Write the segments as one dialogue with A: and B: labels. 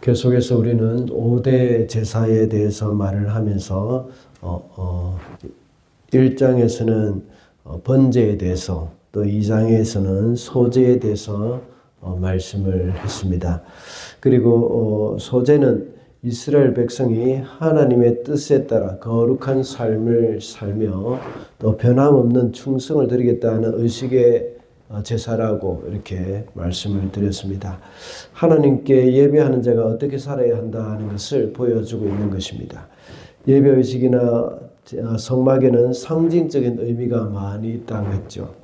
A: 계속해서 우리는 5대 제사에 대해서 말을 하면서 1장에서는 번제에 대해서 또 2장에서는 소제에 대해서 말씀을 했습니다. 그리고 소제는 이스라엘 백성이 하나님의 뜻에 따라 거룩한 삶을 살며 또 변함없는 충성을 드리겠다는 의식의 제사라고 이렇게 말씀을 드렸습니다. 하나님께 예배하는 자가 어떻게 살아야 한다는 것을 보여주고 있는 것입니다. 예배의식이나 성막에는 상징적인 의미가 많이 있다고 했죠.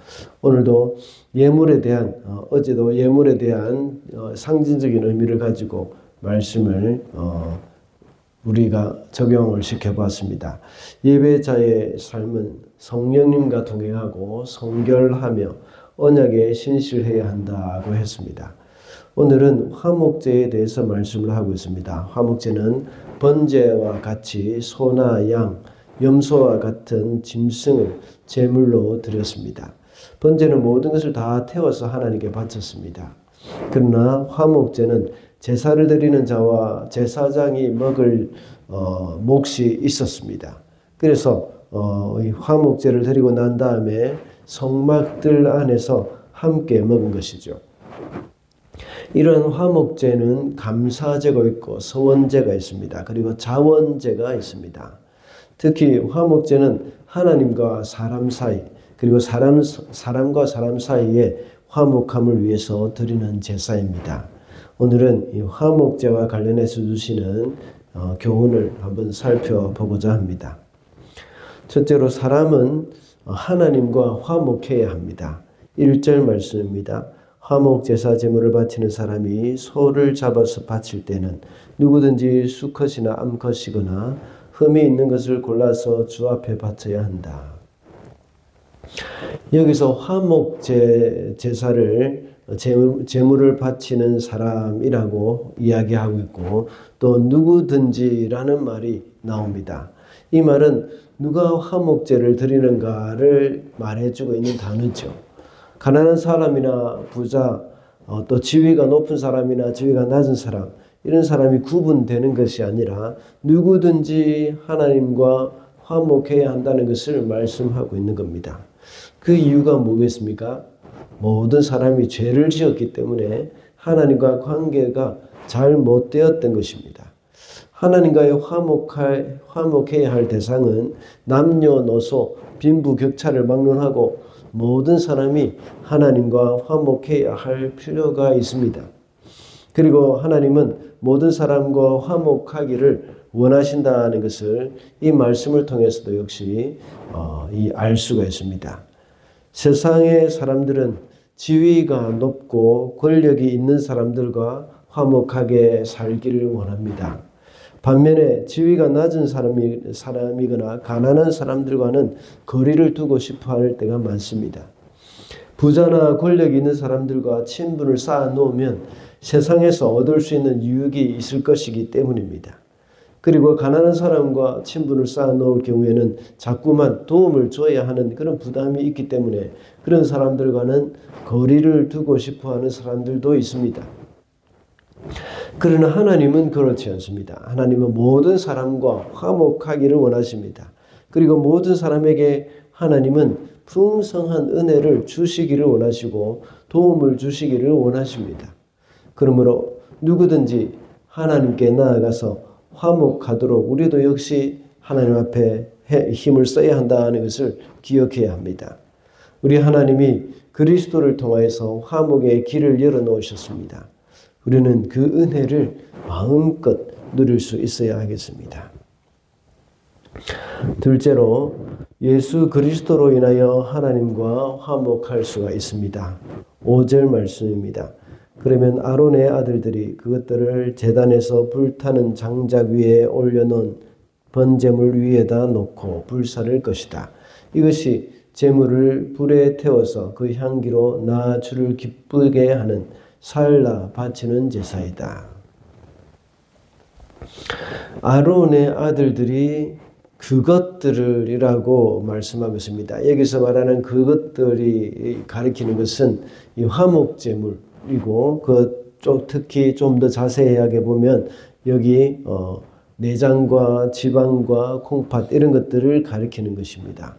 A: 오늘도 예물에 대한 어제도 예물에 대한 상징적인 의미를 가지고 말씀을 우리가 적용을 시켜봤습니다. 예배자의 삶은 성령님과 동행하고 성결하며 언약에 신실해야 한다고 했습니다. 오늘은 화목제에 대해서 말씀을 하고 있습니다. 화목제는 번제와 같이 소나 양, 염소와 같은 짐승을 제물로 드렸습니다. 번제는 모든 것을 다 태워서 하나님께 바쳤습니다. 그러나 화목제는 제사를 드리는 자와 제사장이 먹을 몫이 있었습니다. 그래서 이 화목제를 드리고 난 다음에 성막들 안에서 함께 먹은 것이죠. 이런 화목제는 감사제가 있고 서원제가 있습니다. 그리고 자원제가 있습니다. 특히 화목제는 하나님과 사람 사이 그리고 사람과 사람 사이의 화목함을 위해서 드리는 제사입니다. 오늘은 이 화목제와 관련해서 주시는 교훈을 한번 살펴보고자 합니다. 첫째로 사람은 하나님과 화목해야 합니다. 1절 말씀입니다. 화목제사 제물을 바치는 사람이 소를 잡아서 바칠 때는 누구든지 수컷이나 암컷이거나 흠이 있는 것을 골라서 주 앞에 바쳐야 한다. 여기서 화목제 제사를 제물을 바치는 사람이라고 이야기하고 있고 또 누구든지라는 말이 나옵니다. 이 말은 누가 화목제를 드리는가를 말해주고 있는 단어죠. 가난한 사람이나 부자, 또 지위가 높은 사람이나 지위가 낮은 사람, 이런 사람이 구분되는 것이 아니라 누구든지 하나님과 화목해야 한다는 것을 말씀하고 있는 겁니다. 그 이유가 뭐겠습니까? 모든 사람이 죄를 지었기 때문에 하나님과 관계가 잘 못되었던 것입니다. 하나님과의 화목해야 할 대상은 남녀노소, 빈부격차를 막론하고 모든 사람이 하나님과 화목해야 할 필요가 있습니다. 그리고 하나님은 모든 사람과 화목하기를 원하신다는 것을 이 말씀을 통해서도 역시 알 수가 있습니다. 세상의 사람들은 지위가 높고 권력이 있는 사람들과 화목하게 살기를 원합니다. 반면에 지위가 낮은 사람이거나 가난한 사람들과는 거리를 두고 싶어 할 때가 많습니다. 부자나 권력이 있는 사람들과 친분을 쌓아놓으면 세상에서 얻을 수 있는 유익이 있을 것이기 때문입니다. 그리고 가난한 사람과 친분을 쌓아놓을 경우에는 자꾸만 도움을 줘야 하는 그런 부담이 있기 때문에 그런 사람들과는 거리를 두고 싶어 하는 사람들도 있습니다. 그러나 하나님은 그렇지 않습니다. 하나님은 모든 사람과 화목하기를 원하십니다. 그리고 모든 사람에게 하나님은 풍성한 은혜를 주시기를 원하시고 도움을 주시기를 원하십니다. 그러므로 누구든지 하나님께 나아가서 화목하도록 우리도 역시 하나님 앞에 힘을 써야 한다는 것을 기억해야 합니다. 우리 하나님이 그리스도를 통하여서 화목의 길을 열어놓으셨습니다. 우리는 그 은혜를 마음껏 누릴 수 있어야 하겠습니다. 둘째로 예수 그리스도로 인하여 하나님과 화목할 수가 있습니다. 5절 말씀입니다. 그러면 아론의 아들들이 그것들을 제단에서 불타는 장작 위에 올려놓은 번제물 위에다 놓고 불사를 것이다. 이것이 제물을 불에 태워서 그 향기로 나 주를 기쁘게 하는 살라 바치는 제사이다. 아론의 아들들이 그것들이라고 말씀하고 있습니다. 여기서 말하는 그것들이 가리키는 것은 이 화목제물이고 그 특히 좀 더 자세하게 보면 여기 내장과 지방과 콩팥 이런 것들을 가리키는 것입니다.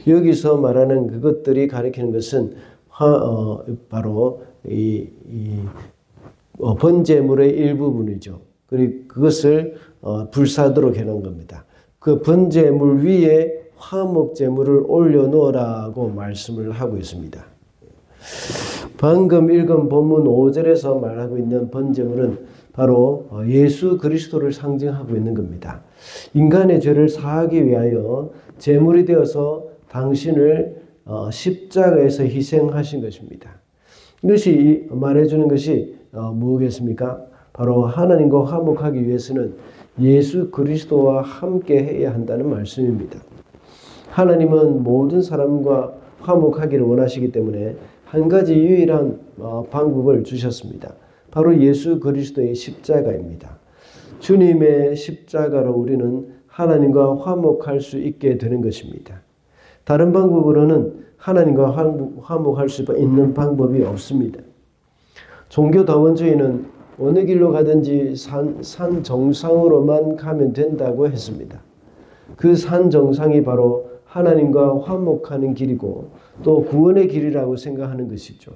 A: 여기서 말하는 그것들이 가리키는 것은 바로 번제물의 일부분이죠. 그리고 그것을 불사도록 해놓은 겁니다. 그 번제물 위에 화목제물을 올려놓으라고 말씀을 하고 있습니다. 방금 읽은 본문 5절에서 말하고 있는 번제물은 바로 예수 그리스도를 상징하고 있는 겁니다. 인간의 죄를 사하기 위하여 제물이 되어서 당신을 십자가에서 희생하신 것입니다. 이것이 말해주는 것이 무엇이겠습니까? 바로 하나님과 화목하기 위해서는 예수 그리스도와 함께 해야 한다는 말씀입니다. 하나님은 모든 사람과 화목하기를 원하시기 때문에 한 가지 유일한 방법을 주셨습니다. 바로 예수 그리스도의 십자가입니다. 주님의 십자가로 우리는 하나님과 화목할 수 있게 되는 것입니다. 다른 방법으로는 하나님과 화목할 수 있는 방법이 없습니다. 종교다원주의는 어느 길로 가든지 산 정상으로만 가면 된다고 했습니다. 그 산 정상이 바로 하나님과 화목하는 길이고 또 구원의 길이라고 생각하는 것이죠.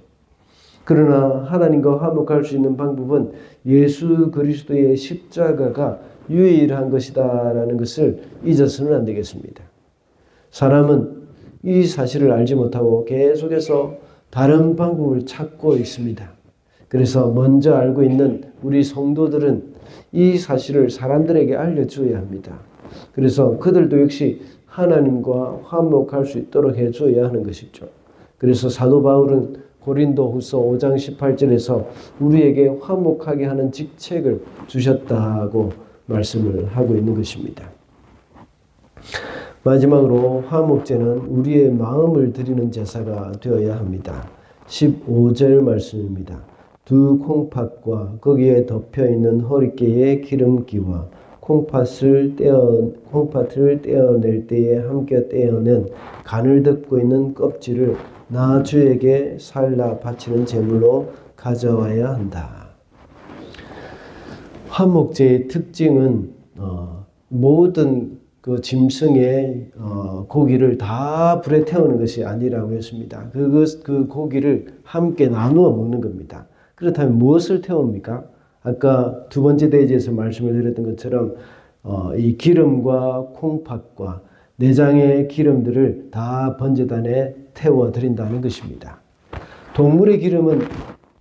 A: 그러나 하나님과 화목할 수 있는 방법은 예수 그리스도의 십자가가 유일한 것이다라는 것을 잊어서는 안 되겠습니다. 사람은 이 사실을 알지 못하고 계속해서 다른 방법을 찾고 있습니다. 그래서 먼저 알고 있는 우리 성도들은 이 사실을 사람들에게 알려줘야 합니다. 그래서 그들도 역시 하나님과 화목할 수 있도록 해줘야 하는 것이죠. 그래서 사도 바울은 고린도후서 5장 18절에서 우리에게 화목하게 하는 직책을 주셨다고 말씀을 하고 있는 것입니다. 마지막으로 화목제는 우리의 마음을 드리는 제사가 되어야 합니다. 15절 말씀입니다. 두 콩팥과 거기에 덮여있는 허리깨의 기름기와 콩팥을 떼어낼 때에 함께 떼어낸 간을 덮고 있는 껍질을 나 주에게 살라 바치는 제물로 가져와야 한다. 화목제의 특징은 모든 그 짐승의 고기를 다 불에 태우는 것이 아니라고 했습니다. 그 고기를 함께 나누어 먹는 겁니다. 그렇다면 무엇을 태웁니까? 아까 두 번째 대지에서 말씀을 드렸던 것처럼 이 기름과 콩팥과 내장의 기름들을 다 번제단에 태워 드린다는 것입니다. 동물의 기름은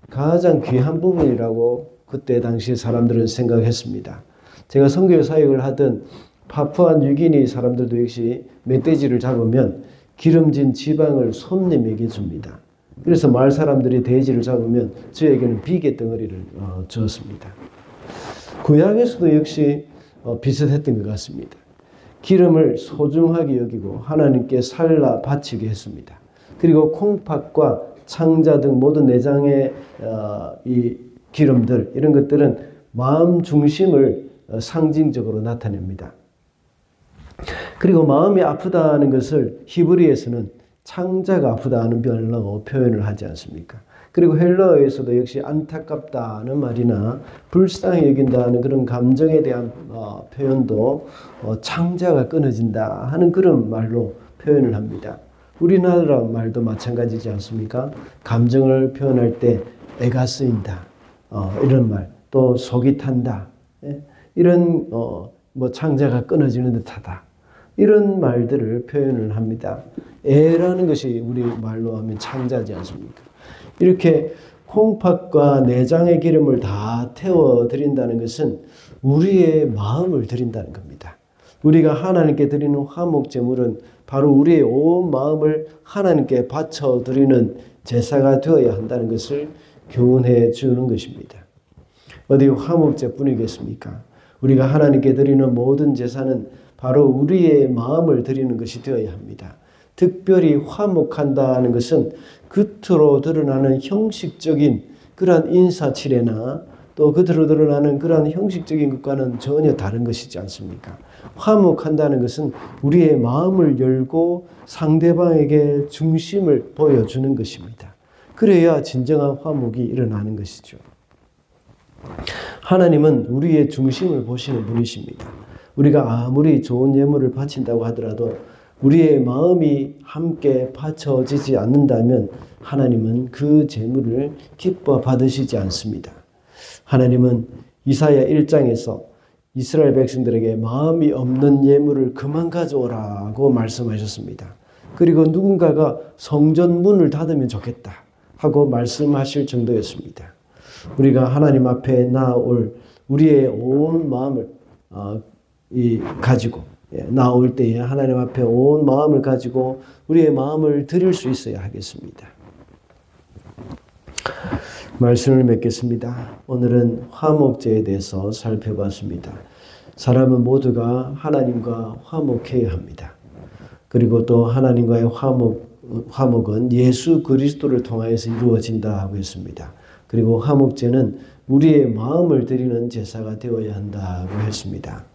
A: 가장 귀한 부분이라고 그때 당시 사람들은 생각했습니다. 제가 선교 사역을 하던 파푸아 뉴기니 사람들도 역시 멧돼지를 잡으면 기름진 지방을 손님에게 줍니다. 그래서 마을 사람들이 돼지를 잡으면 저에게는 비계 덩어리를 주었습니다. 구약에서도 역시 비슷했던 것 같습니다. 기름을 소중하게 여기고 하나님께 살라 바치게 했습니다. 그리고 콩팥과 창자 등 모든 내장의 이 기름들 이런 것들은 마음 중심을 상징적으로 나타냅니다. 그리고 마음이 아프다는 것을 히브리에서는 창자가 아프다는 별로 표현을 하지 않습니까? 그리고 헬라어에서도 역시 안타깝다는 말이나 불쌍히 여긴다는 그런 감정에 대한 표현도 창자가 끊어진다 하는 그런 말로 표현을 합니다. 우리나라 말도 마찬가지지 않습니까? 감정을 표현할 때 애가 쓰인다 이런 말, 또 속이 탄다 이런 창자가 끊어지는 듯하다 이런 말들을 표현을 합니다. 애라는 것이 우리 말로 하면 창자지 않습니까? 이렇게 콩팥과 내장의 기름을 다 태워 드린다는 것은 우리의 마음을 드린다는 겁니다. 우리가 하나님께 드리는 화목제물은 바로 우리의 온 마음을 하나님께 바쳐 드리는 제사가 되어야 한다는 것을 교훈해 주는 것입니다. 어디 화목제뿐이겠습니까? 우리가 하나님께 드리는 모든 제사는 바로 우리의 마음을 드리는 것이 되어야 합니다. 특별히 화목한다는 것은 겉으로 드러나는 형식적인 그러한 인사치레나 또 겉으로 드러나는 그러한 형식적인 것과는 전혀 다른 것이지 않습니까? 화목한다는 것은 우리의 마음을 열고 상대방에게 중심을 보여주는 것입니다. 그래야 진정한 화목이 일어나는 것이죠. 하나님은 우리의 중심을 보시는 분이십니다. 우리가 아무리 좋은 예물을 바친다고 하더라도 우리의 마음이 함께 바쳐지지 않는다면 하나님은 그 제물을 기뻐 받으시지 않습니다. 하나님은 이사야 1장에서 이스라엘 백성들에게 마음이 없는 예물을 그만 가져오라고 말씀하셨습니다. 그리고 누군가가 성전 문을 닫으면 좋겠다 하고 말씀하실 정도였습니다. 우리가 하나님 앞에 나아올 우리의 온 마음을 가지고 나올 때에 하나님 앞에 온 마음을 가지고 우리의 마음을 드릴 수 있어야 하겠습니다. 말씀을 맺겠습니다. 오늘은 화목제에 대해서 살펴봤습니다. 사람은 모두가 하나님과 화목해야 합니다. 그리고 또 하나님과의 화목은 예수 그리스도를 통하여서 이루어진다 하고 했습니다. 그리고 화목제는 우리의 마음을 드리는 제사가 되어야 한다고 했습니다.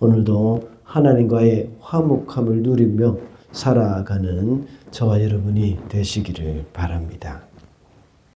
A: 오늘도 하나님과의 화목함을 누리며 살아가는 저와 여러분이 되시기를 바랍니다.